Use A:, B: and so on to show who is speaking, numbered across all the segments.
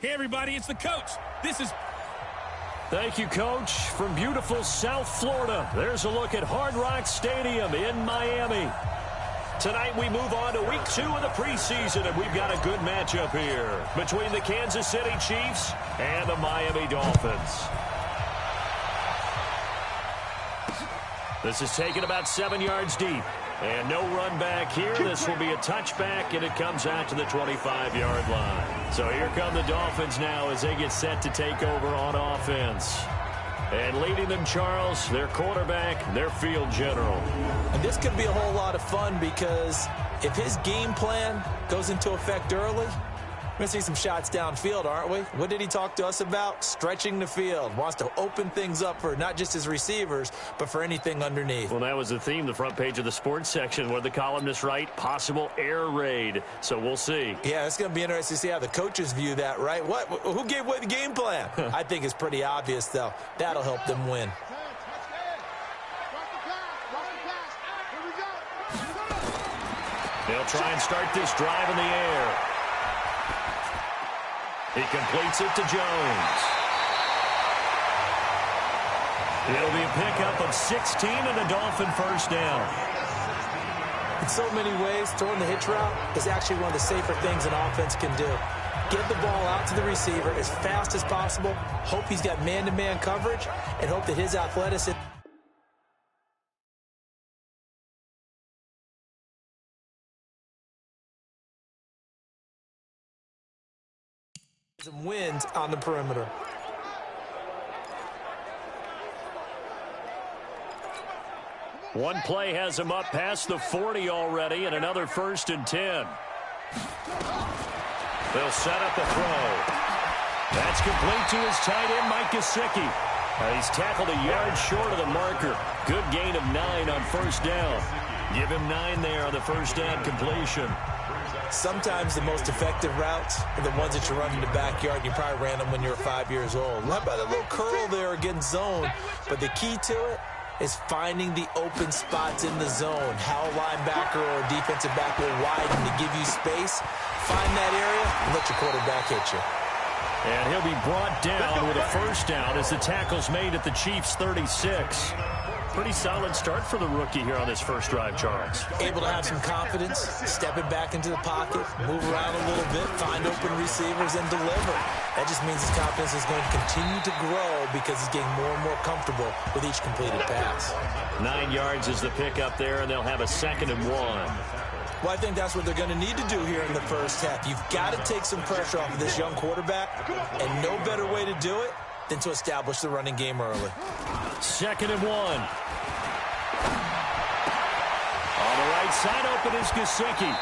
A: Hey, everybody, it's the coach. This is...
B: Thank you, Coach. From beautiful South Florida, there's a look at Hard Rock Stadium in Miami. Tonight we move on to week 2 of the preseason, and we've got a good matchup here between the Kansas City Chiefs and the Miami Dolphins. This is taken about 7 yards deep. And no run back here. This will be a touchback, and it comes out to the 25-yard line. So here come the Dolphins now as they get set to take over on offense. And leading them, Charles, their quarterback, their field general.
C: And this could be a whole lot of fun because if his game plan goes into effect early, we're going to see some shots downfield, aren't we? What did he talk to us about? Stretching the field. Wants to open things up for not just his receivers, but for anything underneath.
B: Well, that was the theme, the front page of the sports section, where the columnists write possible air raid. So we'll see.
C: Yeah, it's going to be interesting to see how the coaches view that, right? What? Who gave away the game plan? I think it's pretty obvious, though. That'll help them win.
B: They'll try and start this drive in the air. He completes it to Jones. It'll be a pickup of 16 and a Dolphin first down.
C: In so many ways, throwing the hitch route is actually one of the safer things an offense can do. Get the ball out to the receiver as fast as possible, hope he's got man-to-man coverage, and hope that his athleticism wins on the perimeter.
B: One play has him up past the 40 already, and another 1st and 10. They'll set up a throw. That's complete to his tight end, Mike Gesicki. He's tackled a yard short of the marker. Good gain of 9 on first down. Give him 9 there on the first down completion.
C: Sometimes the most effective routes are the ones that you run in the backyard. You probably ran them when you were 5 years old. How about a little curl there against zone? But the key to it is finding the open spots in the zone. How a linebacker or a defensive back will widen to give you space. Find that area and let your quarterback hit you.
B: And he'll be brought down with a first down as the tackle's made at the Chiefs' 36. Pretty solid start for the rookie here on this first drive, Charles.
C: Able to have some confidence, stepping back into the pocket, move around a little bit, find open receivers, and deliver. That just means his confidence is going to continue to grow because he's getting more and more comfortable with each completed pass. 9
B: yards is the pickup there, and they'll have a 2nd and 1.
C: Well, I think that's what they're going to need to do here in the first half. You've got to take some pressure off of this young quarterback, and no better way to do it than to establish the running game early.
B: 2nd and 1. On the right side, open is Gesicki.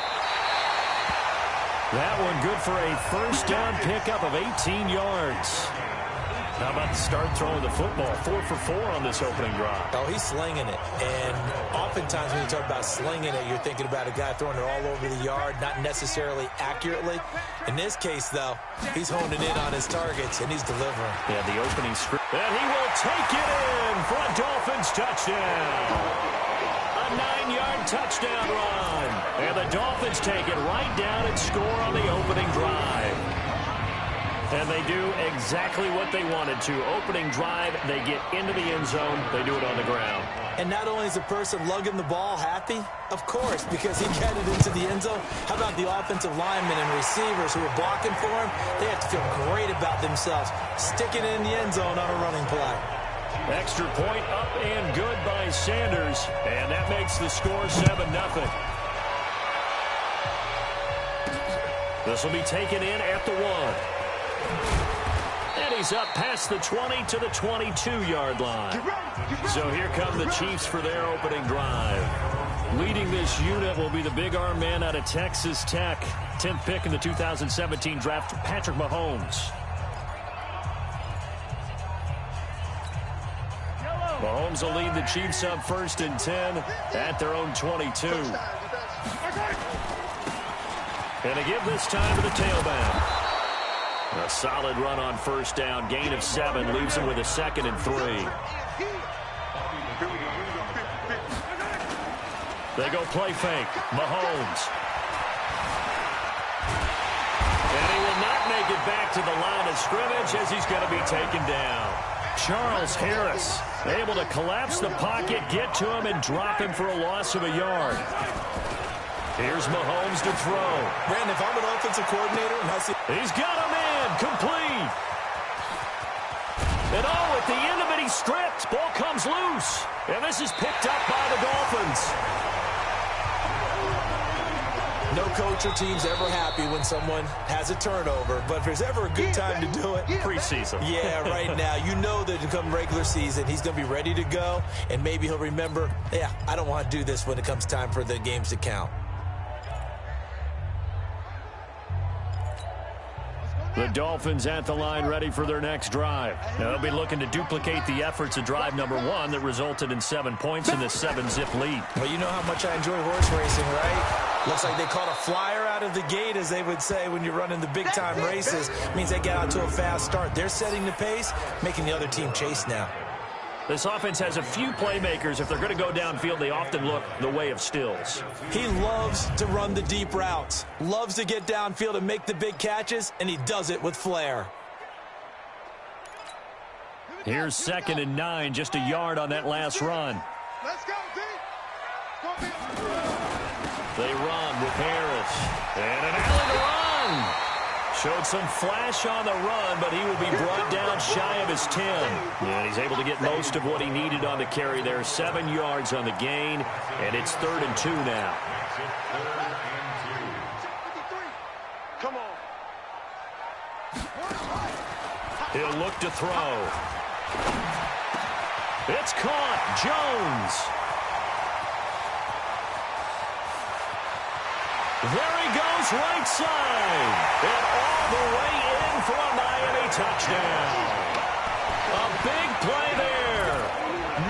B: That one good for a first down pickup of 18 yards. How about the start throwing the football? 4 for 4 on this opening drive.
C: Oh, he's slinging it. And oftentimes when you talk about slinging it, you're thinking about a guy throwing it all over the yard, not necessarily accurately. In this case, though, he's honing in on his targets, and he's delivering.
B: Yeah, the opening script. And he will take it in for a Dolphins touchdown. A 9-yard touchdown run. And the Dolphins take it right down and score on the opening drive. And they do exactly what they wanted to. Opening drive, they get into the end zone. They do it on the ground.
C: And not only is the person lugging the ball happy, of course, because he got it into the end zone. How about the offensive linemen and receivers who are blocking for him? They have to feel great about themselves, sticking it in the end zone on a running play.
B: Extra point up and good by Sanders. And that makes the score 7-0. This will be taken in at the 1. And he's up past the 20 to the 22-yard line. So here come the Chiefs for their opening drive. Leading this unit will be the big arm man out of Texas Tech. 10th pick in the 2017 draft, Patrick Mahomes. Mahomes will lead the Chiefs up 1st and 10 at their own 22. And they give this time to the tailback. A solid run on first down. Gain of 7 leaves him with a 2nd and 3. They go play fake. Mahomes. And he will not make it back to to the line of scrimmage as he's going to be taken down. Charles Harris able to collapse the pocket, get to him, and drop him for a loss of a yard. Here's Mahomes to throw.
C: Brandon, if I'm an offensive coordinator and I see...
B: He's got him in. Complete. And at the end of it, he's stripped. Ball comes loose. And this is picked up by the Dolphins.
C: No coach or team's ever happy when someone has a turnover, but if there's ever a good time to do it,
B: preseason.
C: Yeah, right now. You know that come regular season, he's going to be ready to go, and maybe he'll remember, yeah, I don't want to do this when it comes time for the games to count.
B: The Dolphins at the line ready for their next drive. Now they'll be looking to duplicate the efforts of drive number 1 that resulted in 7 points in this 7-zip lead.
C: Well, you know how much I enjoy horse racing, right? Looks like they caught a flyer out of the gate, as they would say when you're running the big-time races. It means they get out to a fast start. They're setting the pace, making the other team chase now.
B: This offense has a few playmakers. If they're going to go downfield, they often look the way of Stills.
C: He loves to run the deep routes, loves to get downfield and make the big catches, and he does it with flair.
B: Here's 2nd and 9, just a yard on that last run.
D: Let's go, D.
B: They run with Harris. And an alley to run. Showed some flash on the run, but he will be brought down shy of his 10. And he's able to get most of what he needed on the carry there. 7 yards on the gain, and it's 3rd and 2 now.
D: Come on.
B: He'll look to throw. It's caught. Jones. There he goes, right side. And all the way in for a Miami touchdown. A big play there.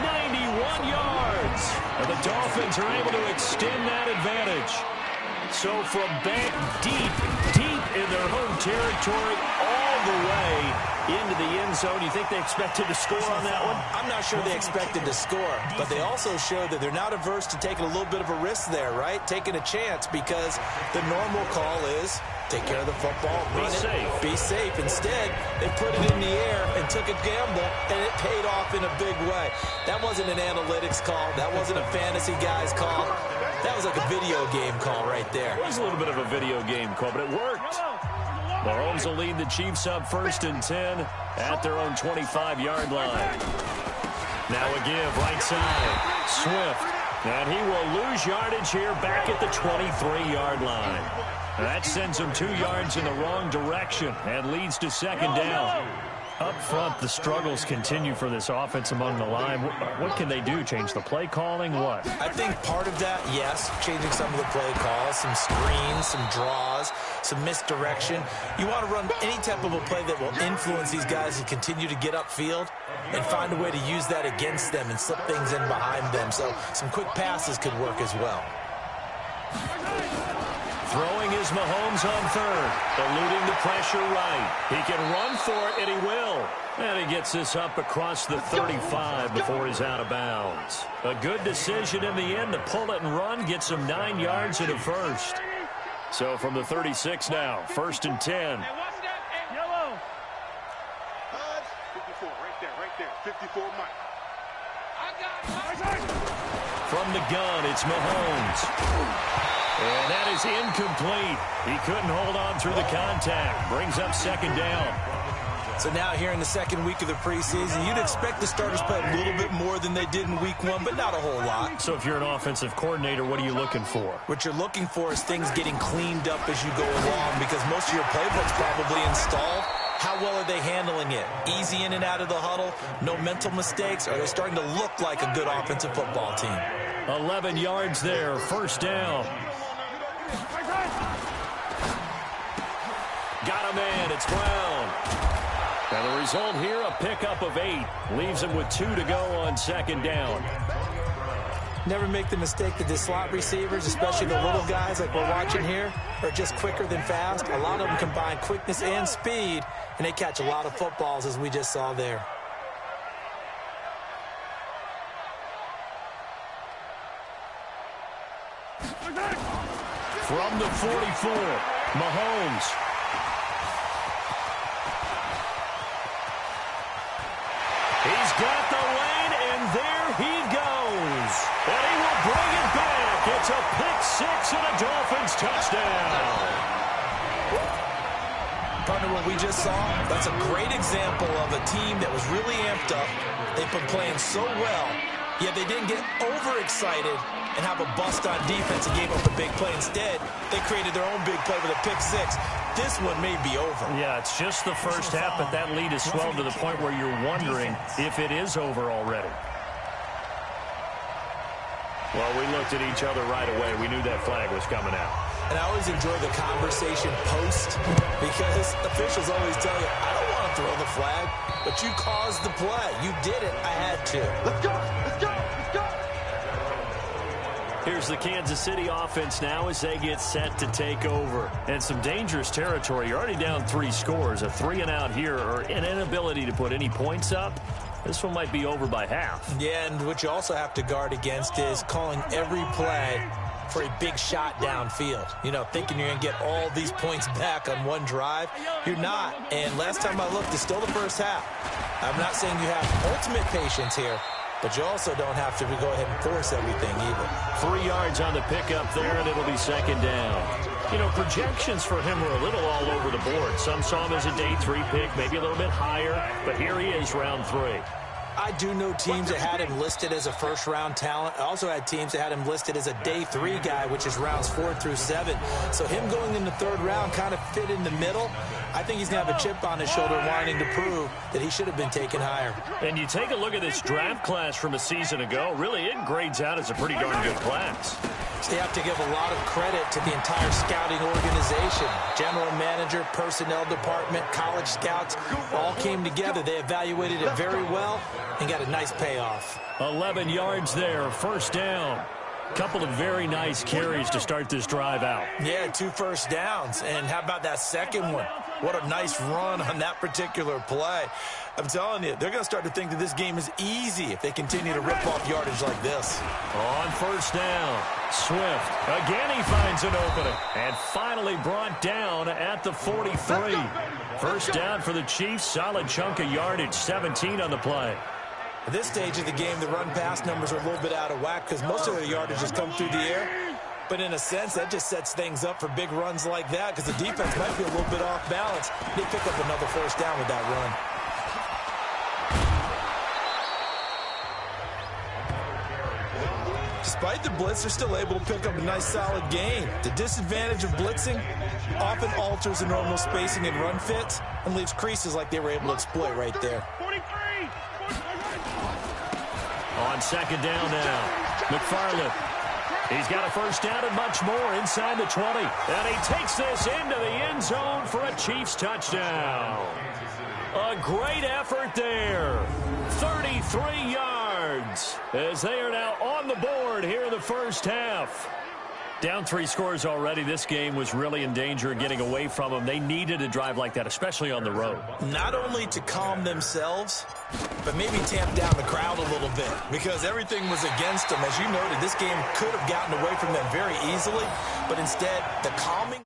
B: 91 yards. And the Dolphins are able to extend that advantage. So from back deep in their home territory, all the way into the end zone. You think they expected to score on that one?
C: I'm not sure they expected to score, but they also showed that they're not averse to taking a little bit of a risk there, right? Taking a chance, because the normal call is take care of the football, run it, be safe. Instead, they put it in the air and took a gamble, and it paid off in a big way. That wasn't an analytics call. That wasn't a fantasy guy's call. That was like a video game call right there.
B: It was a little bit of a video game call, but it worked. Mahomes will lead the Chiefs up 1st and 10 at their own 25-yard line. Now a give, right side. Swift. And he will lose yardage here back at the 23-yard line. That sends him 2 yards in the wrong direction and leads to 2nd down. Up front, the struggles continue for this offense among the line. What can they do? Change the play calling? What?
C: I think part of that, yes, changing some of the play calls, some screens, some draws, some misdirection. You want to run any type of a play that will influence these guys to continue to get upfield and find a way to use that against them and slip things in behind them. So some quick passes could work as well.
B: Throwing is Mahomes on 3rd, eluding the pressure right. He can run for it, and he will. And he gets this up across the 35 before he's out of bounds. A good decision in the end to pull it and run, gets him 9 yards and a first. So from the 36 now, 1st and 10.
D: 54, right there. 54, Mike.
B: From the gun, it's Mahomes. And that is incomplete. He couldn't hold on through the contact. Brings up 2nd down.
C: So now here in the 2nd week of the preseason, you'd expect the starters play a little bit more than they did in week 1, but not a whole lot.
B: So if you're an offensive coordinator, what are you looking for?
C: What you're looking for is things getting cleaned up as you go along, because most of your playbook's probably installed. How well are they handling it? Easy in and out of the huddle, no mental mistakes? Are they starting to look like a good offensive football team?
B: 11 yards there, 1st down. Got him in. It's Brown. And the result here, a pickup of 8. Leaves him with 2 to go on 2nd down.
C: Never make the mistake that the slot receivers, especially the little guys like we're watching here, are just quicker than fast. A lot of them combine quickness and speed, and they catch a lot of footballs, as we just saw there.
B: From the 44, Mahomes. got the lane, and there he goes. And he will bring it back. It's a pick-6 and a Dolphins touchdown.
C: Partner, what we just saw, that's a great example of a team that was really amped up. They've been playing so well, yet they didn't get overexcited and have a bust on defense and gave up a big play. Instead, they created their own big play with a pick-6. This one may be over.
B: Yeah, it's just the first half, but that lead has swelled to the point where you're wondering if it is over already. Well, we looked at each other right away. We knew that flag was coming out.
C: And I always enjoy the conversation post because officials always tell you, I don't want to throw the flag, but you caused the play. You did it. I had to.
D: Let's go. Let's go. Let's go.
B: Here's the Kansas City offense now as they get set to take over. And some dangerous territory. You're already down 3 scores. A 3-and-out here or an inability to put any points up. This one might be over by half.
C: Yeah, and what you also have to guard against is calling every play for a big shot downfield. You know, thinking you're going to get all these points back on one drive. You're not. And last time I looked, it's still the first half. I'm not saying you have ultimate patience here, but you also don't have to go ahead and force everything either.
B: 3 yards on the pickup there, and it'll be 2nd down. You know, projections for him were a little all over the board. Some saw him as a day 3 pick, maybe a little bit higher, but here he is, round 3.
C: I do know teams that had him listed as a first-round talent. I also had teams that had him listed as a day 3 guy, which is rounds 4 through 7. So him going in the 3rd round kind of fit in the middle. I think he's going to have a chip on his shoulder wanting to prove that he should have been taken higher.
B: And you take a look at this draft class from a season ago, really it grades out as a pretty darn good class.
C: So you have to give a lot of credit to the entire scouting organization. General manager, personnel department, college scouts all came together. They evaluated it very well and got a nice payoff.
B: 11 yards there, 1st down. Couple of very nice carries to start this drive out.
C: Yeah, 2 first downs. And how about that second one? What a nice run on that particular play. I'm telling you, they're going to start to think that this game is easy if they continue to rip off yardage like this.
B: On 1st down, Swift. Again, he finds an opening. And finally brought down at the 43. 1st down for the Chiefs. Solid chunk of yardage, 17 on the play.
C: At this stage of the game, the run-pass numbers are a little bit out of whack because most of their yardage has come through the air. But in a sense, that just sets things up for big runs like that because the defense might be a little bit off balance. They pick up another 1st down with that run. Despite the blitz, they're still able to pick up a nice, solid gain. The disadvantage of blitzing often alters the normal spacing and run fits and leaves creases like they were able to exploit right there.
D: 43.
B: On 2nd down now, McFarland. He's got a 1st down and much more inside the 20. And he takes this into the end zone for a Chiefs touchdown. A great effort there. 33 yards as they are now on the board here in the 1st half. Down 3 scores already. This game was really in danger of getting away from them. They needed a drive like that, especially on the road.
C: Not only to calm themselves, but maybe tamp down the crowd a little bit because everything was against them. As you noted, this game could have gotten away from them very easily, but instead, the calming